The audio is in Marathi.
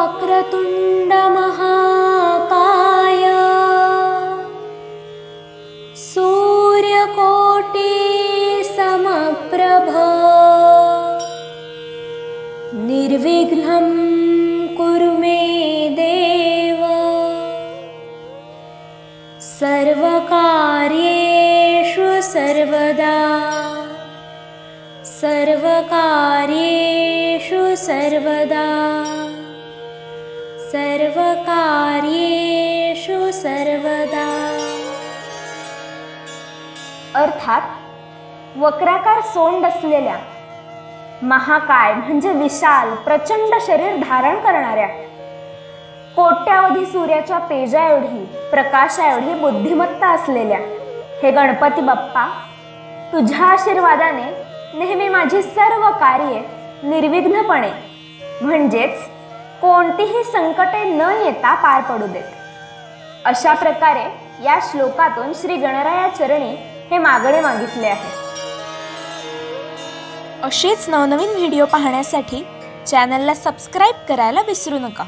वक्रतुंड महाकाय सूर्यकोटि समप्रभ निर्विघ्नं कुरु मे देव सर्वकार्येषु सर्वदा सर्वकार्येषु सर्वदा सर्वकार्येषु सर्वदा। अर्थात वक्राकार सोंड असलेल्या, महाकाय म्हणजे विशाल प्रचंड शरीर धारण करणाऱ्या, कोट्यावधी सूर्याच्या तेजा एवढी प्रकाशा एवढी बुद्धिमत्ता असलेल्या हे गणपती बाप्पा, तुझ्या आशीर्वादाने नेहमी माझी सर्व कार्ये निर्विघ्नपणे म्हणजेच कोणतीही संकटे न येता पार पडू देत। अशा प्रकारे या श्लोकातून श्री गणराया चरणी हे मागणे मागितले आहे। असेच नवनवीन व्हिडिओ पाहण्यासाठी चॅनलला सबस्क्राईब करायला विसरू नका।